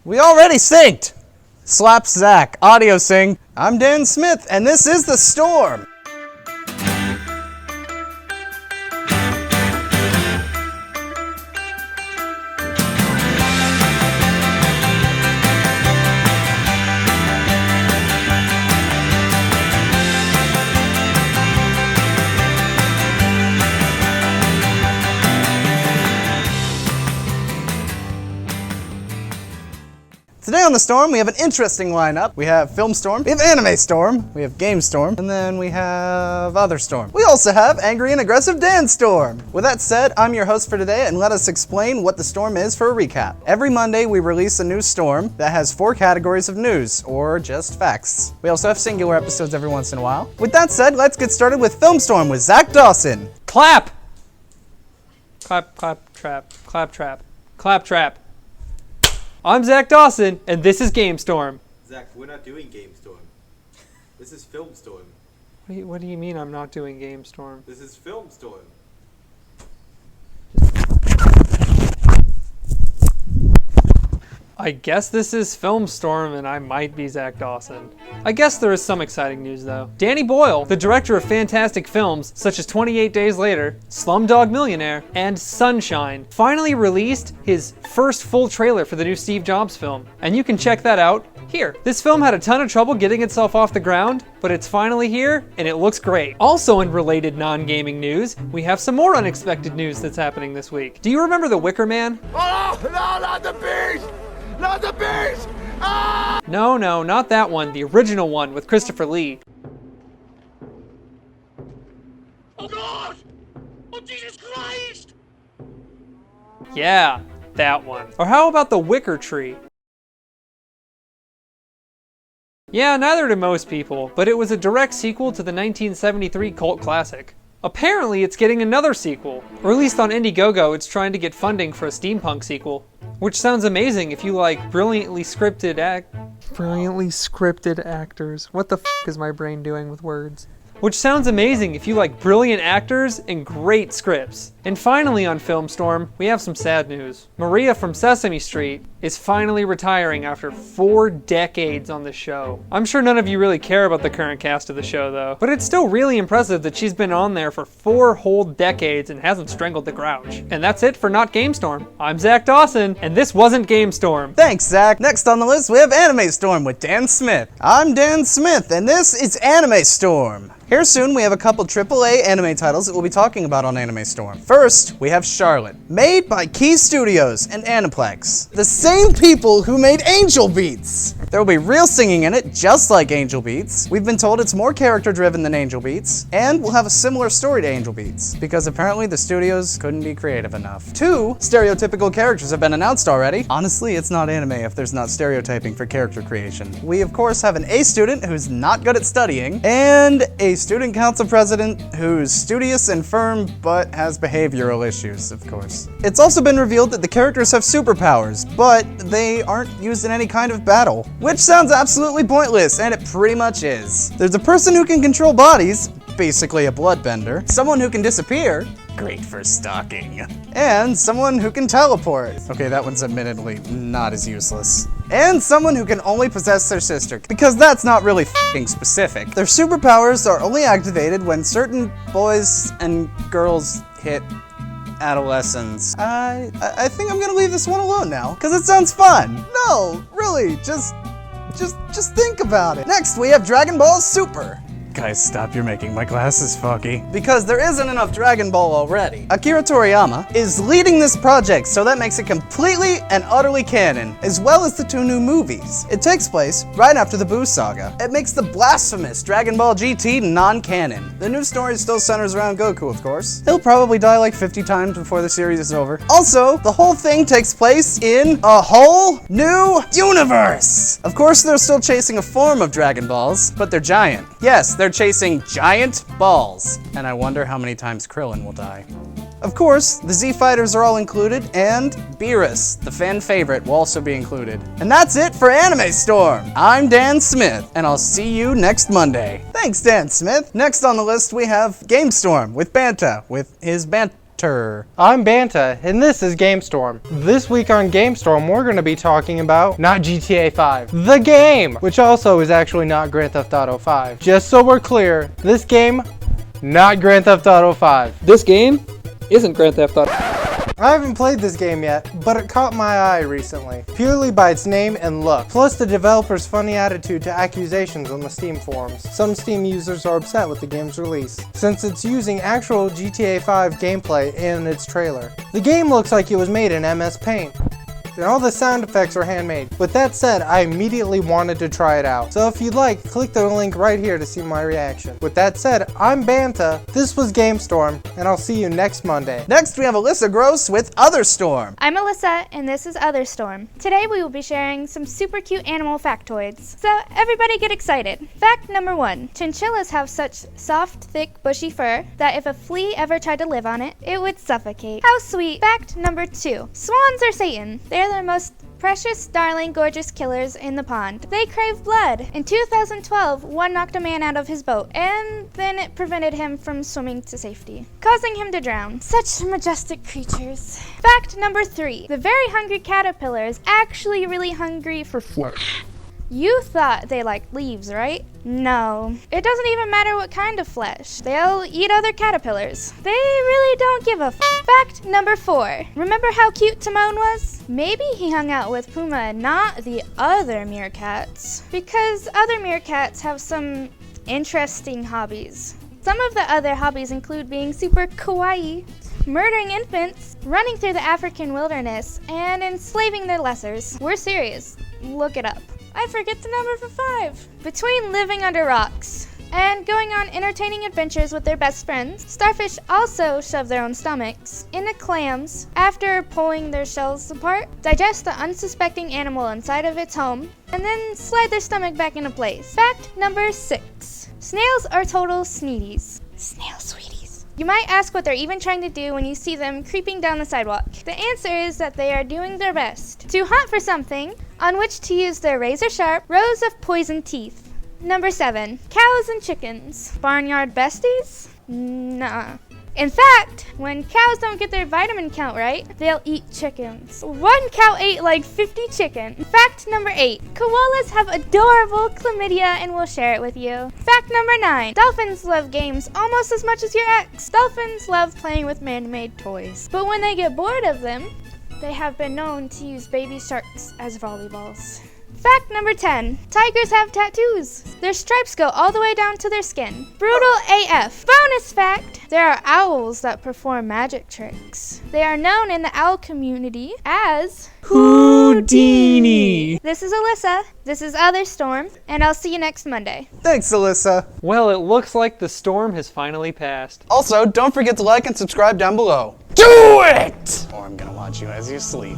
We already synced! Slap Zack, audio sync. I'm Dan Smith, and this is The Storm. Today on The Storm, we have an interesting lineup. We have Film Storm, we have Anime Storm, we have Game Storm, and then we have Other Storm. We also have Angry and Aggressive Dan Storm. With that said, I'm your host for today, and let us explain what The Storm is for a recap. Every Monday, we release a new storm that has 4 categories of news, or just facts. We also have singular episodes every once in a while. With that said, let's get started with Film Storm with Zack Dawson. Clap! Clap, clap, trap, clap, trap, clap, trap. I'm Zack Dawson, and this is Game Storm. Zack, we're not doing Game Storm. This is Film Storm. What do you mean I'm not doing Game Storm? This is Film Storm. I guess this is Film Storm, and I might be Zack Dawson. I guess there is some exciting news, though. Danny Boyle, the director of fantastic films such as 28 Days Later, Slumdog Millionaire, and Sunshine, finally released his first full trailer for the new Steve Jobs film. And you can check that out here. This film had a ton of trouble getting itself off the ground, but it's finally here, and it looks great. Also in related non-gaming news, we have some more unexpected news that's happening this week. Do you remember The Wicker Man? Oh, no, not the beast! Not the beast! Ah! No, not that one. The original one with Christopher Lee. Oh God! Oh Jesus Christ! Yeah, that one. Or how about The Wicker Tree? Yeah, neither do most people, but it was a direct sequel to the 1973 cult classic. Apparently, it's getting another sequel. Or at least on Indiegogo, it's trying to get funding for a steampunk sequel. Which sounds amazing if you like brilliantly scripted actors. What the f*** is my brain doing with words? Which sounds amazing if you like brilliant actors and great scripts. And finally on Film Storm, we have some sad news. Maria from Sesame Street is finally retiring after 4 decades on the show. I'm sure none of you really care about the current cast of the show though, but it's still really impressive that she's been on there for 4 whole decades and hasn't strangled the grouch. And that's it for Not Game Storm. I'm Zack Dawson, and this wasn't Game Storm. Thanks, Zack. Next on the list, we have Anime Storm with Dan Smith. I'm Dan Smith, and this is Anime Storm. Here soon, we have a couple AAA anime titles that we'll be talking about on Anime Storm. First, we have Charlotte, made by Key Studios and Aniplex, the same people who made Angel Beats. There will be real singing in it, just like Angel Beats. We've been told it's more character-driven than Angel Beats, and will have a similar story to Angel Beats, because apparently the studios couldn't be creative enough. 2 stereotypical characters have been announced already. Honestly, it's not anime if there's not stereotyping for character creation. We, of course, have an A student who's not good at studying, and a student council president who's studious and firm but has behavioral issues, of course. It's also been revealed that the characters have superpowers, but they aren't used in any kind of battle, which sounds absolutely pointless, and it pretty much is. There's a person who can control bodies, basically a bloodbender, someone who can disappear, great for stalking, and someone who can teleport. Okay, that one's admittedly not as useless. And someone who can only possess their sister, because that's not really f***ing specific. Their superpowers are only activated when certain boys and girls hit adolescence. I think I'm gonna leave this one alone now, because it sounds fun. No, really, just think about it. Next, we have Dragon Ball Super. Guys, stop, you're making my glasses foggy. Because there isn't enough Dragon Ball already. Akira Toriyama is leading this project, so that makes it completely and utterly canon, as well as the 2 new movies. It takes place right after the Buu saga. It makes the blasphemous Dragon Ball GT non-canon. The new story still centers around Goku, of course. He'll probably die like 50 times before the series is over. Also, the whole thing takes place in a whole new universe. Of course, they're still chasing a form of Dragon Balls, but they're giant. Yes, they're chasing giant balls, and I wonder how many times Krillin will die. Of course, the Z Fighters are all included, and Beerus, the fan favorite, will also be included. And that's it for Anime Storm. I'm Dan Smith, and I'll see you next Monday. Thanks, Dan Smith. Next on the list, we have Game Storm with Banta, with his banter Banter. I'm Banta, and this is GameStorm. This week on GameStorm, we're going to be talking about not GTA 5, the game, which also is actually not Grand Theft Auto 5. Just so we're clear, this game, not Grand Theft Auto 5. This game isn't Grand Theft Auto. I haven't played this game yet, but it caught my eye recently, purely by its name and look, plus the developer's funny attitude to accusations on the Steam forums. Some Steam users are upset with the game's release, since it's using actual GTA 5 gameplay in its trailer. The game looks like it was made in MS Paint, and all the sound effects are handmade. With that said, I immediately wanted to try it out. So if you'd like, click the link right here to see my reaction. With that said, I'm Banta, this was GameStorm, and I'll see you next Monday. Next, we have Alyssa Gross with Other Storm. I'm Alyssa, and this is Other Storm. Today we will be sharing some super cute animal factoids. So everybody get excited. Fact number 1. Chinchillas have such soft, thick, bushy fur that if a flea ever tried to live on it, it would suffocate. How sweet. Fact number 2. Swans are Satan. They're the most precious, darling, gorgeous killers in the pond. They crave blood. In 2012, one knocked a man out of his boat, and then it prevented him from swimming to safety, causing him to drown. Such majestic creatures. Fact number 3. The very hungry caterpillar is actually really hungry for flesh. You thought they liked leaves, right? No. It doesn't even matter what kind of flesh. They'll eat other caterpillars. They really don't give a Fact number 4. Remember how cute Timon was? Maybe he hung out with Puma and not the other meerkats, because other meerkats have some interesting hobbies. Some of the other hobbies include being super kawaii, murdering infants, running through the African wilderness, and enslaving their lessers. We're serious. Look it up. I forget the number for 5. Between living under rocks and going on entertaining adventures with their best friends, starfish also shove their own stomachs into clams after pulling their shells apart, digest the unsuspecting animal inside of its home, and then slide their stomach back into place. Fact number 6. Snails are total sneeties. Snail sweeties. You might ask what they're even trying to do when you see them creeping down the sidewalk. The answer is that they are doing their best to hunt for something on which to use their razor-sharp rows of poisoned teeth. Number 7. Cows and chickens. Barnyard besties? Nuh-uh. In fact, when cows don't get their vitamin count right, they'll eat chickens. One cow ate like 50 chicken. Fact number 8. Koalas have adorable chlamydia and will share it with you. Fact number 9. Dolphins love games almost as much as your ex. Dolphins love playing with man-made toys. But when they get bored of them, they have been known to use baby sharks as volleyballs. Fact number 10. Tigers have tattoos. Their stripes go all the way down to their skin. Brutal AF. Bonus fact. There are owls that perform magic tricks. They are known in the owl community as Houdini. This is Alyssa. This is Other Storm. And I'll see you next Monday. Thanks, Alyssa. Well, it looks like the storm has finally passed. Also, don't forget to like and subscribe down below. Do it! Or I'm gonna watch you as you sleep.